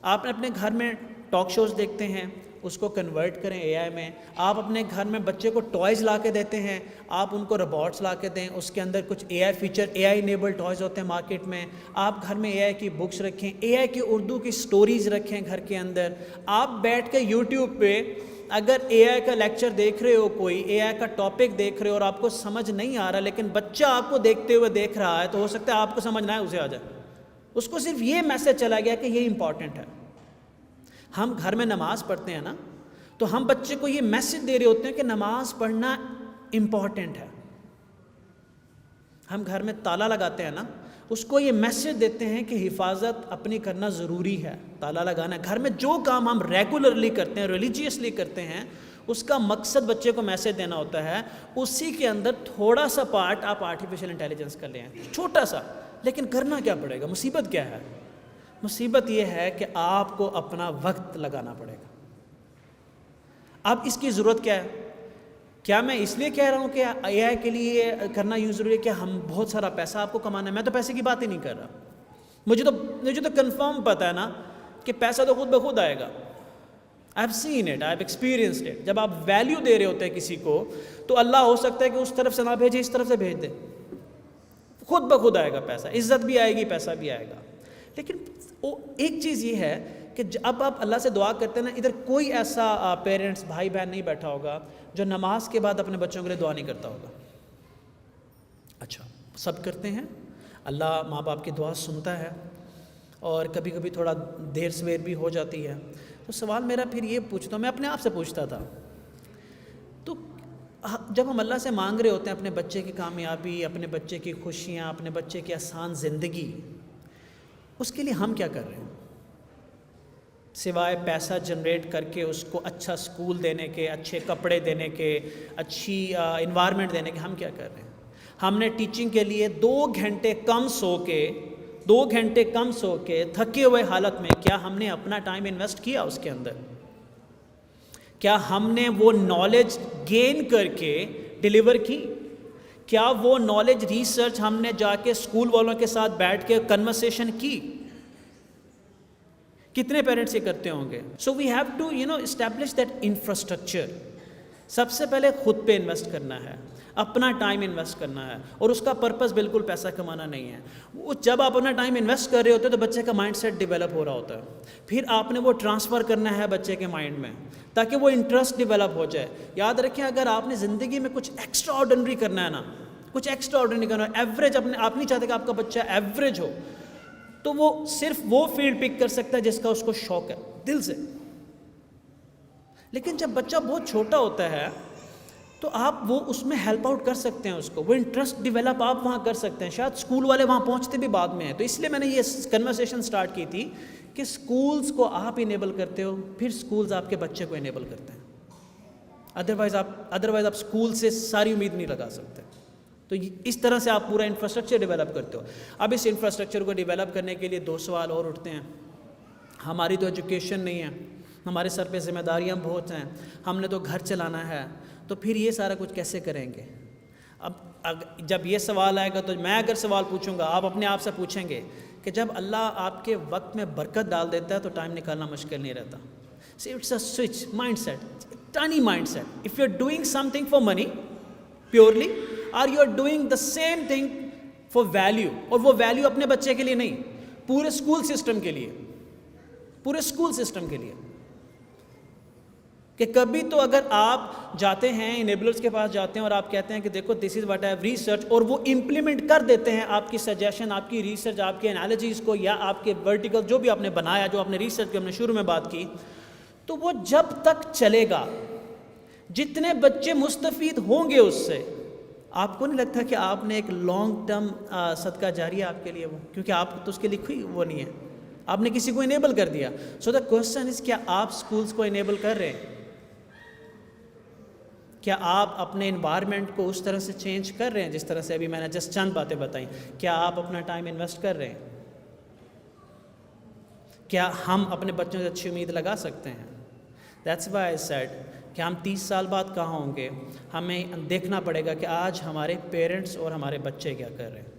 آپ اپنے گھر میں ٹاک شوز دیکھتے ہیں، اس کو کنورٹ کریں اے آئی میں. آپ اپنے گھر میں بچے کو ٹوائز لا کے دیتے ہیں، آپ ان کو روبوٹس لا کے دیں، اس کے اندر کچھ اے آئی فیچر، اے آئی انیبل ٹوائز ہوتے ہیں مارکیٹ میں. آپ گھر میں اے آئی کی بکس رکھیں، اے آئی کی اردو کی سٹوریز رکھیں گھر کے اندر. آپ بیٹھ کے یوٹیوب پہ اگر اے آئی کا لیکچر دیکھ رہے ہو، کوئی اے آئی کا ٹاپک دیکھ رہے ہو اور آپ کو سمجھ نہیں آ رہا، لیکن بچہ آپ کو دیکھتے ہوئے دیکھ رہا ہے، تو ہو سکتا ہے آپ کو سمجھ نہ آئے، اسے آ جائے. اس کو صرف یہ میسج چلا گیا کہ یہ امپورٹنٹ ہے. ہم گھر میں نماز پڑھتے ہیں نا، تو ہم بچے کو یہ میسج دے رہے ہوتے ہیں کہ نماز پڑھنا امپورٹنٹ ہے. ہم گھر میں تالا لگاتے ہیں نا، اس کو یہ میسج دیتے ہیں کہ حفاظت اپنی کرنا ضروری ہے. تالا لگانا ہے. گھر میں جو کام ہم ریگولرلی کرتے ہیں، ریلیجیسلی کرتے ہیں، اس کا مقصد بچے کو میسج دینا ہوتا ہے. اسی کے اندر تھوڑا سا پارٹ آپ آرٹیفیشل انٹیلیجنس کر لیں، چھوٹا سا، لیکن کرنا کیا پڑے گا؟ مصیبت کیا ہے؟ مصیبت یہ ہے کہ آپ کو اپنا وقت لگانا پڑے گا. اب اس کی ضرورت کیا ہے؟ کیا میں اس لیے کہہ رہا ہوں کہ اے آئی کے لیے کرنا یوں ضروری ہے کہ ہم بہت سارا پیسہ آپ کو کمانا ہے؟ میں تو پیسے کی بات ہی نہیں کر رہا. مجھے تو کنفرم پتہ ہے نا کہ پیسہ تو خود بخود آئے گا. I have seen it, I have experienced it. جب آپ ویلیو دے رہے ہوتے ہیں کسی کو، تو اللہ ہو سکتا ہے کہ اس طرف سے نہ بھیجے، اس طرف سے بھیج دے. خود بخود آئے گا پیسہ، عزت بھی آئے گی، پیسہ بھی آئے گا. لیکن ایک چیز یہ ہے کہ اب آپ اللہ سے دعا کرتے ہیں نا، ادھر کوئی ایسا پیرنٹس، بھائی بہن نہیں بیٹھا ہوگا جو نماز کے بعد اپنے بچوں کے لیے دعا نہیں کرتا ہوگا. اچھا، سب کرتے ہیں. اللہ ماں باپ کی دعا سنتا ہے، اور کبھی کبھی تھوڑا دیر سویر بھی ہو جاتی ہے. تو سوال میرا پھر یہ پوچھتا ہوں، میں اپنے آپ سے پوچھتا تھا، تو جب ہم اللہ سے مانگ رہے ہوتے ہیں اپنے بچے کی کامیابی، اپنے بچے کی خوشیاں، اپنے بچے کی آسان زندگی، اس کے لیے ہم کیا کر رہے ہیں سوائے پیسہ جنریٹ کر کے اس کو اچھا سکول دینے کے، اچھے کپڑے دینے کے، اچھی انوائرمنٹ دینے کے؟ ہم کیا کر رہے ہیں؟ ہم نے ٹیچنگ کے لیے 2 گھنٹے کم سو کے تھکے ہوئے حالت میں، کیا ہم نے اپنا ٹائم انویسٹ کیا اس کے اندر؟ کیا ہم نے وہ نالج گین کر کے ڈیلیور کی؟ کیا وہ نالج ریسرچ ہم نے جا کے اسکول والوں کے ساتھ بیٹھ کے کنورسیشن کی؟ کتنے پیرنٹس یہ کرتے ہوں گے؟ So we have to establish that infrastructure. سب سے پہلے خود پہ انویسٹ کرنا ہے، اپنا ٹائم انویسٹ کرنا ہے، اور اس کا پرپس بالکل پیسہ کمانا نہیں ہے. وہ جب آپ اپنا ٹائم انویسٹ کر رہے ہوتے ہیں تو بچے کا مائنڈ سیٹ ڈیولپ ہو رہا ہوتا ہے. پھر آپ نے وہ ٹرانسفر کرنا ہے بچے کے مائنڈ میں، تاکہ وہ انٹرسٹ ڈیولپ ہو جائے. یاد رکھیں، اگر آپ نے زندگی میں کچھ ایکسٹرا آرڈنری کرنا ہے نا، کچھ ایکسٹرا آرڈنری کرنا ہے، ایوریج، آپ نہیں چاہتے کہ آپ کا بچہ ایوریج ہو، تو وہ صرف وہ فیلڈ پک کر سکتا ہے جس کا اس کو شوق ہے دل سے. لیکن جب بچہ بہت چھوٹا ہوتا ہے تو آپ وہ اس میں ہیلپ آؤٹ کر سکتے ہیں، اس کو وہ انٹرسٹ ڈیولپ آپ وہاں کر سکتے ہیں. شاید اسکول والے وہاں پہنچتے بھی بعد میں ہیں. تو اس لیے میں نے یہ کنورسیشن سٹارٹ کی تھی کہ اسکولز کو آپ انیبل کرتے ہو، پھر اسکولز آپ کے بچے کو انیبل کرتے ہیں. ادروائز آپ اسکول سے ساری امید نہیں لگا سکتے. تو اس طرح سے آپ پورا انفراسٹرکچر ڈیولپ کرتے ہو. اب اس انفراسٹرکچر کو ڈیولپ کرنے کے لیے 2 سوال اور اٹھتے ہیں. ہماری تو ایجوکیشن نہیں ہے، ہمارے سر پہ ذمہ داریاں بہت ہیں، ہم نے تو گھر چلانا ہے، تو پھر یہ سارا کچھ کیسے کریں گے؟ اب جب یہ سوال آئے گا تو میں اگر سوال پوچھوں گا، آپ اپنے آپ سے پوچھیں گے کہ جب اللہ آپ کے وقت میں برکت ڈال دیتا ہے تو ٹائم نکالنا مشکل نہیں رہتا. See, it's a switch, mindset, tiny mindset. If you're doing something for money purely, or you're doing the same thing for value, اور وہ ویلیو اپنے بچے کے لیے نہیں، پورے اسکول سسٹم کے لیے، پورے اسکول سسٹم کے لیے. کہ کبھی تو اگر آپ جاتے ہیں انیبلرز کے پاس جاتے ہیں اور آپ کہتے ہیں کہ دیکھو this is what I have research, اور وہ امپلیمنٹ کر دیتے ہیں آپ کی سجیشن، آپ کی ریسرچ، آپ کے انالوجیز کو، یا آپ کے ورٹیکل جو بھی آپ نے بنایا، جو آپ نے ریسرچ کی، ہم نے شروع میں بات کی، تو وہ جب تک چلے گا، جتنے بچے مستفید ہوں گے اس سے، آپ کو نہیں لگتا کہ آپ نے ایک لانگ ٹرم صدقہ جاریہ آپ کے لیے وہ، کیونکہ آپ تو اس کے لیے کوئی وہ نہیں ہے، آپ نے کسی کو انیبل کر دیا. سو دا کوسچن از، کیا آپ اسکولس کو انیبل کر رہے ہیں؟ کیا آپ اپنے انوائرمنٹ کو اس طرح سے چینج کر رہے ہیں جس طرح سے ابھی میں نے جسٹ چند باتیں بتائیں؟ کیا آپ اپنا ٹائم انویسٹ کر رہے ہیں؟ کیا ہم اپنے بچوں سے اچھی امید لگا سکتے ہیں؟ دیٹس وائی آئی سیڈ کہ ہم 30 سال بعد کہاں ہوں گے. ہمیں دیکھنا پڑے گا کہ آج ہمارے پیرنٹس اور ہمارے بچے کیا کر رہے ہیں.